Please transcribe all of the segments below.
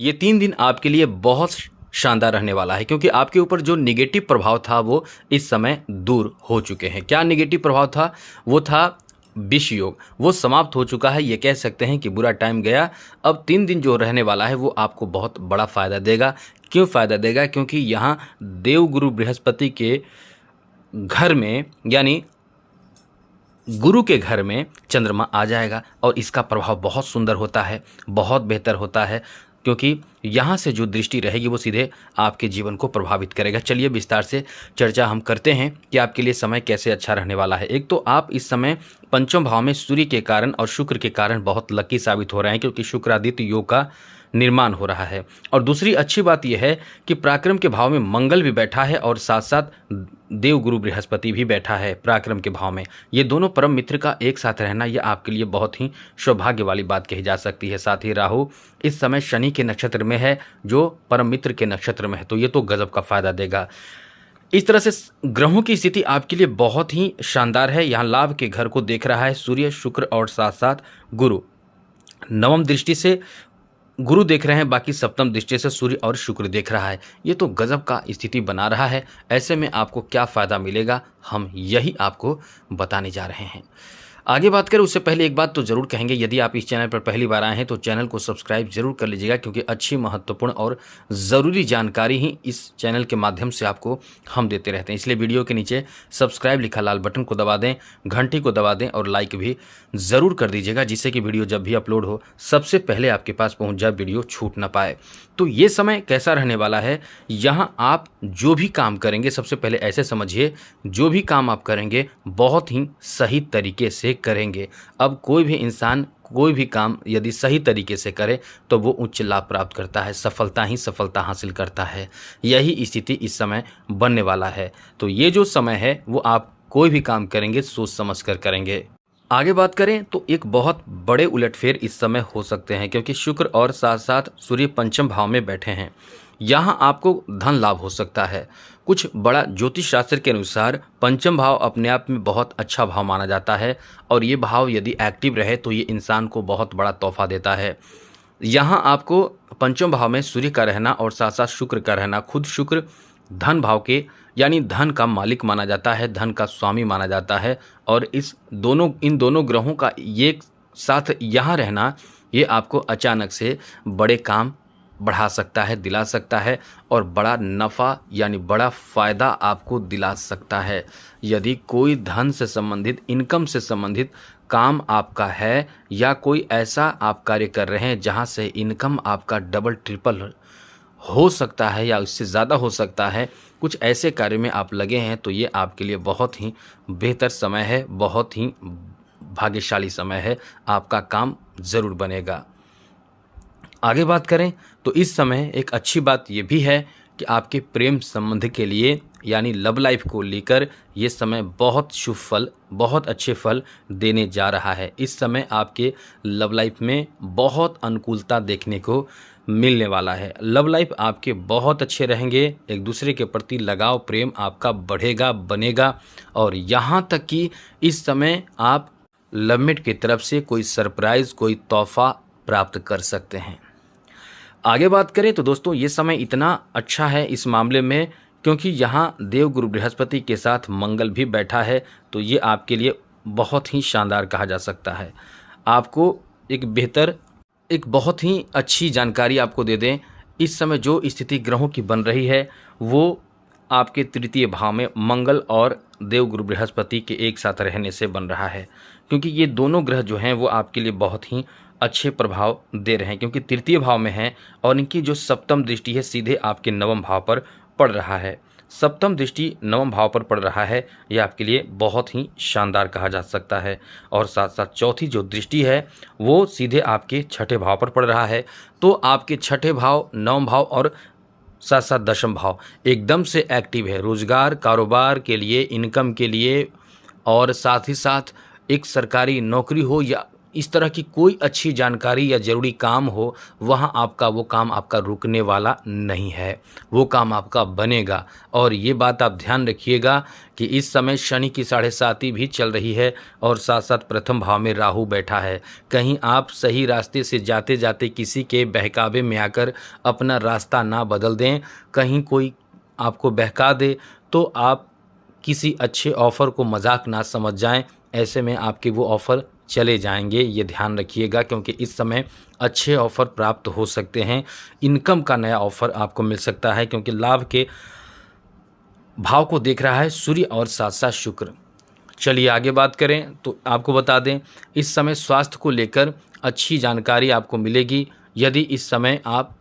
ये 3 दिन आपके लिए बहुत शानदार रहने वाला है, क्योंकि आपके ऊपर जो नेगेटिव प्रभाव था वो इस समय दूर हो चुके हैं। क्या नेगेटिव प्रभाव था? वो था विष योग, वो समाप्त हो चुका है। ये कह सकते हैं कि बुरा टाइम गया। अब 3 दिन जो रहने वाला है वो आपको बहुत बड़ा फ़ायदा देगा। क्यों फ़ायदा देगा? क्योंकि यहाँ देवगुरु बृहस्पति के घर में, यानी गुरु के घर में चंद्रमा आ जाएगा और इसका प्रभाव बहुत सुंदर होता है, बहुत बेहतर होता है, क्योंकि यहाँ से जो दृष्टि रहेगी वो सीधे आपके जीवन को प्रभावित करेगा। चलिए विस्तार से चर्चा हम करते हैं कि आपके लिए समय कैसे अच्छा रहने वाला है। एक तो आप इस समय पंचम भाव में सूर्य के कारण और शुक्र के कारण बहुत लकी साबित हो रहे हैं, क्योंकि शुक्रादित्य योग का निर्माण हो रहा है। और दूसरी अच्छी बात यह है कि पराक्रम के भाव में मंगल भी बैठा है और साथ साथ देवगुरु बृहस्पति भी बैठा है पराक्रम के भाव में। ये दोनों परम मित्र का एक साथ रहना यह आपके लिए बहुत ही सौभाग्य वाली बात कही जा सकती है। साथ ही राहु इस समय शनि के नक्षत्र में है, जो परम मित्र के नक्षत्र में है, तो ये तो गजब का फायदा देगा। इस तरह से ग्रहों की स्थिति आपके लिए बहुत ही शानदार है। यहाँ लाभ के घर को देख रहा है सूर्य, शुक्र और साथ साथ गुरु। नवम दृष्टि से गुरु देख रहे हैं, बाकी सप्तम दृष्टि से सूर्य और शुक्र देख रहा है। ये तो गजब का स्थिति बना रहा है। ऐसे में आपको क्या फ़ायदा मिलेगा, हम यही आपको बताने जा रहे हैं। आगे बात करें उससे पहले एक बात तो ज़रूर कहेंगे, यदि आप इस चैनल पर पहली बार आए हैं तो चैनल को सब्सक्राइब जरूर कर लीजिएगा, क्योंकि अच्छी, महत्वपूर्ण और ज़रूरी जानकारी ही इस चैनल के माध्यम से आपको हम देते रहते हैं। इसलिए वीडियो के नीचे सब्सक्राइब लिखा लाल बटन को दबा दें, घंटी को दबा दें और लाइक भी ज़रूर कर दीजिएगा, जिससे कि वीडियो जब भी अपलोड हो सबसे पहले आपके पास पहुँच जाए, वीडियो छूट ना पाए। तो ये समय कैसा रहने वाला है? यहाँ आप जो भी काम करेंगे, सबसे पहले ऐसे समझिए, जो भी काम आप करेंगे बहुत ही सही तरीके से करेंगे। अब कोई भी इंसान कोई भी काम यदि सही तरीके से करे तो वो उच्च लाभ प्राप्त करता है, सफलता ही सफलता हासिल करता है। यही स्थिति इस समय बनने वाला है। तो ये जो समय है वो आप कोई भी काम करेंगे सोच समझ कर करेंगे। आगे बात करें तो एक बहुत बड़े उलटफेर इस समय हो सकते हैं, क्योंकि शुक्र और साथ साथ सूर्य पंचम भाव में बैठे हैं। यहाँ आपको धन लाभ हो सकता है। कुछ बड़ा ज्योतिष शास्त्र के अनुसार पंचम भाव अपने आप में बहुत अच्छा भाव माना जाता है, और ये भाव यदि एक्टिव रहे तो ये इंसान को बहुत बड़ा तोहफा देता है। यहाँ आपको पंचम भाव में सूर्य का रहना और साथ साथ शुक्र का रहना, खुद शुक्र धन भाव के यानी धन का मालिक माना जाता है, धन का स्वामी माना जाता है, और इन दोनों ग्रहों का एक साथ यहाँ रहना ये आपको अचानक से बड़े काम बढ़ा सकता है, दिला सकता है, और बड़ा नफ़ा यानी बड़ा फ़ायदा आपको दिला सकता है। यदि कोई धन से संबंधित, इनकम से संबंधित काम आपका है, या कोई ऐसा आप कार्य कर रहे हैं जहां से इनकम आपका डबल ट्रिपल हो सकता है या उससे ज़्यादा हो सकता है, कुछ ऐसे कार्य में आप लगे हैं, तो ये आपके लिए बहुत ही बेहतर समय है, बहुत ही भाग्यशाली समय है। आपका काम ज़रूर बनेगा। आगे बात करें तो इस समय एक अच्छी बात ये भी है कि आपके प्रेम संबंध के लिए यानी लव लाइफ को लेकर ये समय बहुत शुभ फल, बहुत अच्छे फल देने जा रहा है। इस समय आपके लव लाइफ में बहुत अनुकूलता देखने को मिलने वाला है। लव लाइफ आपके बहुत अच्छे रहेंगे, एक दूसरे के प्रति लगाव, प्रेम आपका बढ़ेगा, बनेगा, और यहाँ तक कि इस समय आप लवमेट की तरफ से कोई सरप्राइज़, कोई तोहफा प्राप्त कर सकते हैं। आगे बात करें तो दोस्तों ये समय इतना अच्छा है इस मामले में, क्योंकि यहाँ देवगुरु बृहस्पति के साथ मंगल भी बैठा है, तो ये आपके लिए बहुत ही शानदार कहा जा सकता है। आपको एक बहुत ही अच्छी जानकारी आपको दे दें, इस समय जो स्थिति ग्रहों की बन रही है वो आपके तृतीय भाव में मंगल और देवगुरु बृहस्पति के एक साथ रहने से बन रहा है, क्योंकि ये दोनों ग्रह जो हैं वो आपके लिए बहुत ही अच्छे प्रभाव दे रहे हैं, क्योंकि तृतीय भाव में हैं और इनकी जो सप्तम दृष्टि है सीधे आपके नवम भाव पर पड़ रहा है। सप्तम दृष्टि नवम भाव पर पड़ रहा है, यह आपके लिए बहुत ही शानदार कहा जा सकता है। और साथ साथ चौथी जो दृष्टि है वो सीधे आपके छठे भाव पर पड़ रहा है, तो आपके छठे भाव, नवम भाव और साथ साथ दशम भाव एकदम से एक्टिव है रोजगार, कारोबार के लिए, इनकम के लिए, और साथ ही साथ एक सरकारी नौकरी हो या इस तरह की कोई अच्छी जानकारी या ज़रूरी काम हो, वहाँ आपका वो काम आपका रुकने वाला नहीं है, वो काम आपका बनेगा। और ये बात आप ध्यान रखिएगा कि इस समय शनि की 7.5 भी चल रही है और साथ साथ प्रथम भाव में राहु बैठा है। कहीं आप सही रास्ते से जाते जाते किसी के बहकावे में आकर अपना रास्ता ना बदल दें, कहीं कोई आपको बहका दे तो आप किसी अच्छे ऑफ़र को मजाक ना समझ जाएं, ऐसे में आपके वो ऑफ़र चले जाएंगे। ये ध्यान रखिएगा, क्योंकि इस समय अच्छे ऑफ़र प्राप्त हो सकते हैं। इनकम का नया ऑफ़र आपको मिल सकता है, क्योंकि लाभ के भाव को देख रहा है सूर्य और साथ साथ शुक्र। चलिए आगे बात करें तो आपको बता दें, इस समय स्वास्थ्य को लेकर अच्छी जानकारी आपको मिलेगी। यदि इस समय आप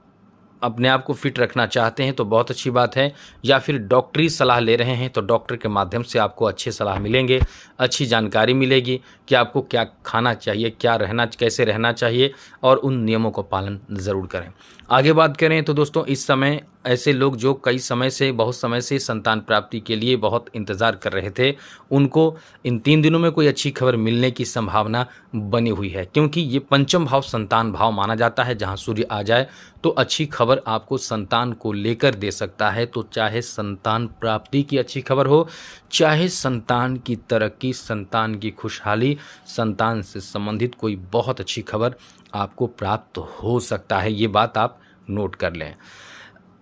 अपने आप को फिट रखना चाहते हैं तो बहुत अच्छी बात है, या फिर डॉक्टरी सलाह ले रहे हैं तो डॉक्टर के माध्यम से आपको अच्छे सलाह मिलेंगे, अच्छी जानकारी मिलेगी कि आपको क्या खाना चाहिए, क्या रहना, कैसे रहना चाहिए, और उन नियमों को पालन ज़रूर करें। आगे बात करें तो दोस्तों, इस समय ऐसे लोग जो कई समय से, बहुत समय से संतान प्राप्ति के लिए बहुत इंतज़ार कर रहे थे, उनको इन 3 दिनों में कोई अच्छी खबर मिलने की संभावना बनी हुई है, क्योंकि ये पंचम भाव संतान भाव माना जाता है। जहाँ सूर्य आ जाए तो अच्छी खबर आपको संतान को लेकर दे सकता है। तो चाहे संतान प्राप्ति की अच्छी खबर हो, चाहे संतान की तरक्की, संतान की खुशहाली, संतान से संबंधित कोई बहुत अच्छी खबर आपको प्राप्त हो सकता है। ये बात आप नोट कर लें।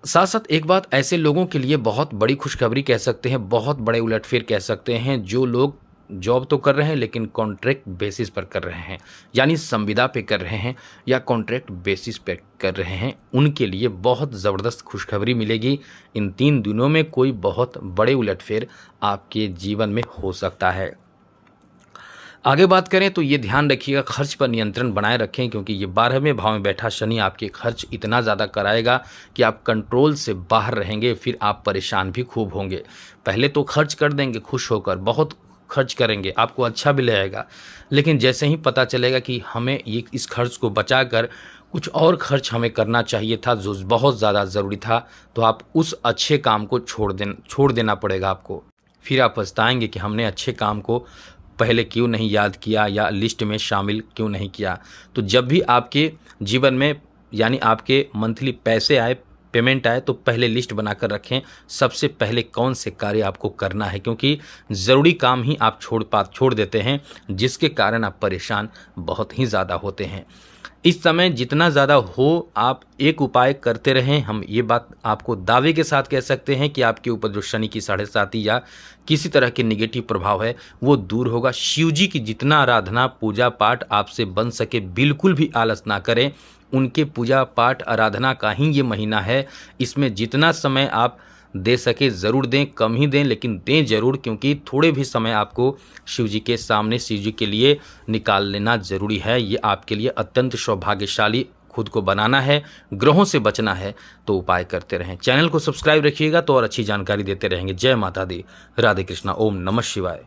साथ साथ एक बात, ऐसे लोगों के लिए बहुत बड़ी खुशखबरी कह सकते हैं, बहुत बड़े उलटफेर कह सकते हैं, जो लोग जॉब तो कर रहे हैं लेकिन कॉन्ट्रैक्ट बेसिस पर कर रहे हैं, यानी संविदा पे कर रहे हैं या कॉन्ट्रैक्ट बेसिस पे कर रहे हैं, उनके लिए बहुत ज़बरदस्त खुशखबरी मिलेगी। इन 3 दिनों में कोई बहुत बड़े उलटफेर आपके जीवन में हो सकता है। आगे बात करें तो ये ध्यान रखिएगा, खर्च पर नियंत्रण बनाए रखें, क्योंकि ये 12वें भाव में बैठा शनि आपके खर्च इतना ज़्यादा कराएगा कि आप कंट्रोल से बाहर रहेंगे, फिर आप परेशान भी खूब होंगे। पहले तो खर्च कर देंगे खुश होकर, बहुत खर्च करेंगे, आपको अच्छा भी लगेगा, लेकिन जैसे ही पता चलेगा कि हमें ये इस खर्च को बचाकर कुछ और खर्च हमें करना चाहिए था जो बहुत ज़्यादा ज़रूरी था, तो आप उस अच्छे काम को छोड़ देना पड़ेगा आपको। फिर आप पछताएंगे कि हमने अच्छे काम को पहले क्यों नहीं याद किया या लिस्ट में शामिल क्यों नहीं किया। तो जब भी आपके जीवन में, यानी आपके मंथली पैसे आए, पेमेंट आए, तो पहले लिस्ट बनाकर रखें, सबसे पहले कौन से कार्य आपको करना है, क्योंकि ज़रूरी काम ही आप छोड़ देते हैं, जिसके कारण आप परेशान बहुत ही ज़्यादा होते हैं। इस समय जितना ज़्यादा हो आप एक उपाय करते रहें। हम ये बात आपको दावे के साथ कह सकते हैं कि आपके ऊपर जो शनि की 7.5 या किसी तरह के निगेटिव प्रभाव है वो दूर होगा। शिव जी की जितना आराधना पूजा पाठ आपसे बन सके, बिल्कुल भी आलस ना करें। उनके पूजा पाठ आराधना का ही ये महीना है, इसमें जितना समय आप दे सके ज़रूर दें, कम ही दें लेकिन दें ज़रूर, क्योंकि थोड़े भी समय आपको शिव जी के सामने, शिव जी के लिए निकाल लेना ज़रूरी है। ये आपके लिए अत्यंत सौभाग्यशाली खुद को बनाना है, ग्रहों से बचना है, तो उपाय करते रहें। चैनल को सब्सक्राइब रखिएगा तो और अच्छी जानकारी देते रहेंगे। जय माता दी, राधे कृष्णा, ओम नमः शिवाय।